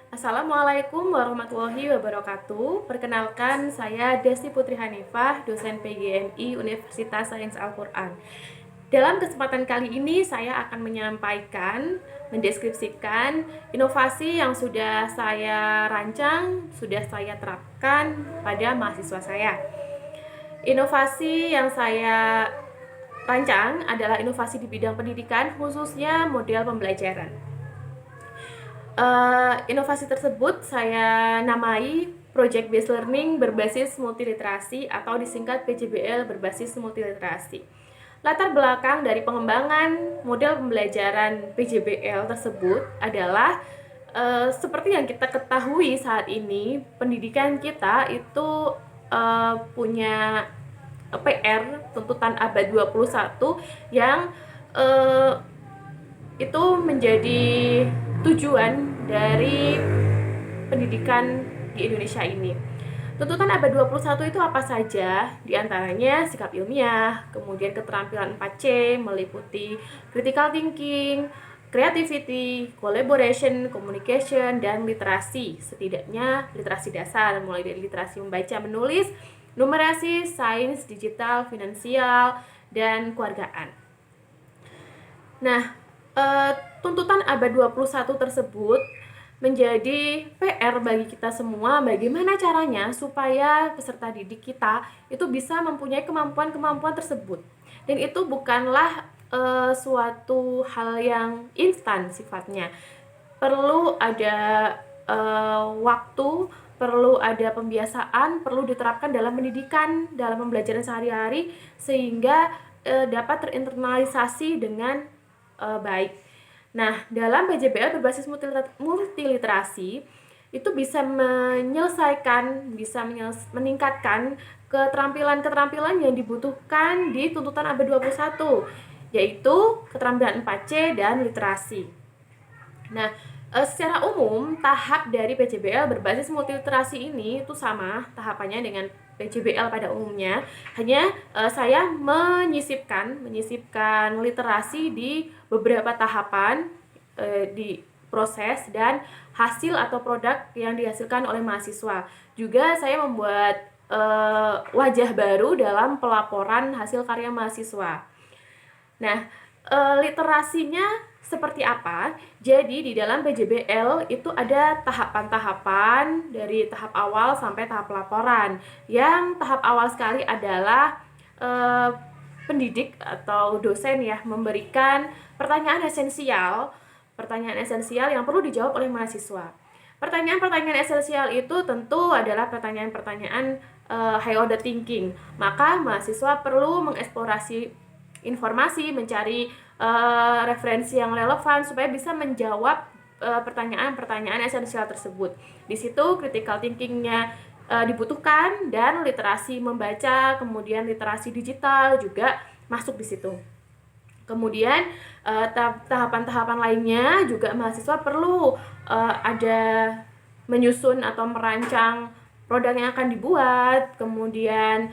Assalamualaikum warahmatullahi wabarakatuh. Perkenalkan, saya Desti Putri Hanifah, dosen PGMI Universitas Sains Al-Quran. Dalam kesempatan kali ini, saya akan menyampaikan, mendeskripsikan inovasi yang sudah saya rancang, sudah saya terapkan pada mahasiswa saya. Inovasi yang saya rancang adalah inovasi di bidang pendidikan, khususnya model pembelajaran. Inovasi tersebut saya namai Project Based Learning berbasis multiliterasi atau disingkat PJBL berbasis multiliterasi. Latar belakang dari pengembangan model pembelajaran PJBL tersebut adalah seperti yang kita ketahui saat ini, pendidikan kita itu punya PR tuntutan abad 21 yang itu menjadi tujuan dari pendidikan di Indonesia ini. Tuntutan abad 21 itu apa saja? Di antaranya sikap ilmiah, kemudian keterampilan 4C meliputi critical thinking, creativity, collaboration, communication, dan literasi. Setidaknya literasi dasar, mulai dari literasi membaca, menulis, numerasi, sains, digital, finansial, dan keluargaan. Nah, tuntutan abad 21 tersebut menjadi PR bagi kita semua, bagaimana caranya supaya peserta didik kita itu bisa mempunyai kemampuan-kemampuan tersebut. Dan itu bukanlah suatu hal yang instan sifatnya. Perlu ada waktu, perlu ada pembiasaan, perlu diterapkan dalam pendidikan, dalam pembelajaran sehari-hari sehingga dapat terinternalisasi dengan baik. Nah, dalam PJBL berbasis multiliterasi itu bisa menyelesaikan, bisa meningkatkan keterampilan-keterampilan yang dibutuhkan di tuntutan abad 21, yaitu keterampilan 4C dan literasi. Nah, secara umum tahap dari PJBL berbasis multiliterasi ini itu sama tahapannya dengan PJBL pada umumnya, hanya saya menyisipkan literasi di beberapa tahapan di proses dan hasil atau produk yang dihasilkan oleh mahasiswa. Juga saya membuat wajah baru dalam pelaporan hasil karya mahasiswa. Nah, literasinya seperti apa? Jadi di dalam PJBL itu ada tahapan-tahapan dari tahap awal sampai tahap laporan. Yang tahap awal sekali adalah pendidik atau dosen ya memberikan pertanyaan esensial yang perlu dijawab oleh mahasiswa. Pertanyaan-pertanyaan esensial itu tentu adalah pertanyaan-pertanyaan high order thinking. Maka mahasiswa perlu mengeksplorasi informasi, mencari referensi yang relevan supaya bisa menjawab pertanyaan-pertanyaan esensial tersebut. Di situ critical thinkingnya dibutuhkan dan literasi membaca, kemudian literasi digital juga masuk di situ. Kemudian tahapan-tahapan lainnya juga mahasiswa perlu ada menyusun atau merancang produk yang akan dibuat, kemudian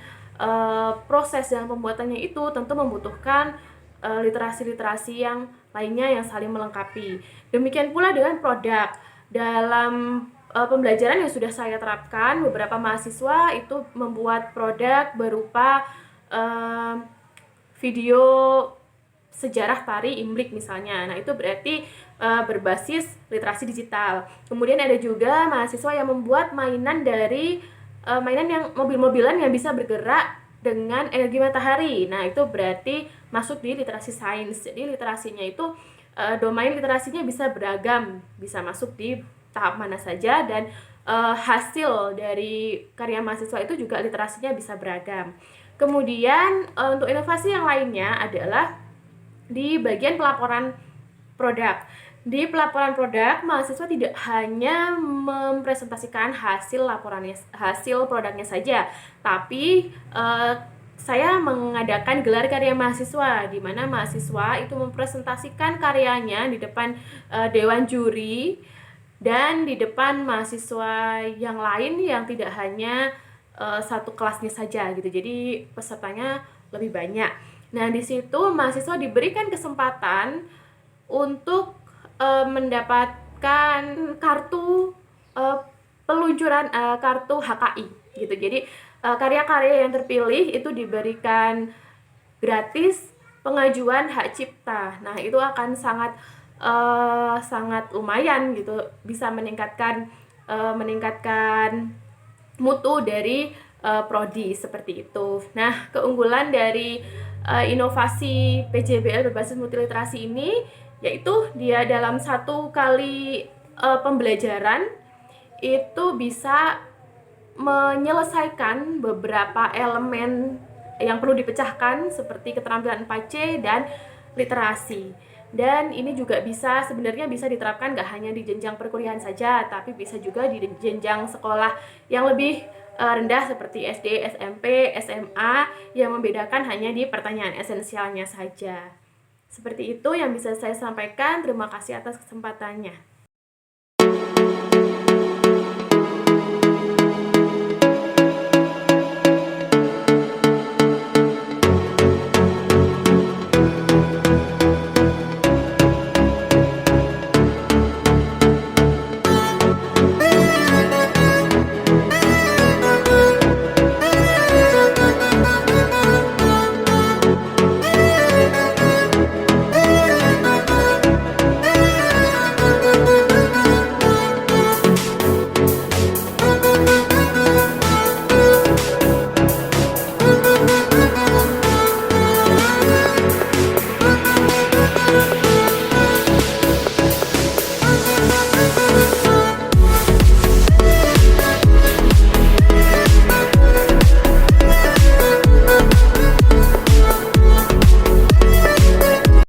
proses dalam pembuatannya itu tentu membutuhkan literasi-literasi yang lainnya yang saling melengkapi. Demikian pula dengan produk. Dalam pembelajaran yang sudah saya terapkan, beberapa mahasiswa itu membuat produk berupa video sejarah tari Imlek misalnya. Nah, itu berarti berbasis literasi digital. Kemudian ada juga mahasiswa yang membuat mainan dari mainan yang mobil-mobilan yang bisa bergerak dengan energi matahari. Nah, itu berarti masuk di literasi sains. Jadi literasinya itu domain literasinya bisa beragam, bisa masuk di tahap mana saja dan hasil dari karya mahasiswa itu juga literasinya bisa beragam. Kemudian untuk inovasi yang lainnya adalah di bagian pelaporan produk. Di pelaporan produk, mahasiswa tidak hanya mempresentasikan hasil produknya saja, tapi saya mengadakan gelar karya mahasiswa, di mana mahasiswa itu mempresentasikan karyanya di depan dewan juri dan di depan mahasiswa yang lain yang tidak hanya satu kelasnya saja gitu. Jadi pesertanya lebih banyak. Nah, di situ mahasiswa diberikan kesempatan untuk mendapatkan kartu uh, peluncuran kartu HKI gitu. Jadi karya-karya yang terpilih itu diberikan gratis pengajuan hak cipta. Nah, itu akan sangat lumayan gitu, bisa meningkatkan mutu dari prodi seperti itu. Nah, keunggulan dari inovasi PJBL berbasis multiliterasi ini yaitu dia dalam satu kali pembelajaran itu bisa menyelesaikan beberapa elemen yang perlu dipecahkan seperti keterampilan 4C dan literasi. Dan ini juga sebenarnya bisa diterapkan gak hanya di jenjang perkuliahan saja, tapi bisa juga di jenjang sekolah yang lebih rendah seperti SD, SMP, SMA, yang membedakan hanya di pertanyaan esensialnya saja. Seperti itu yang bisa saya sampaikan. Terima kasih atas kesempatannya.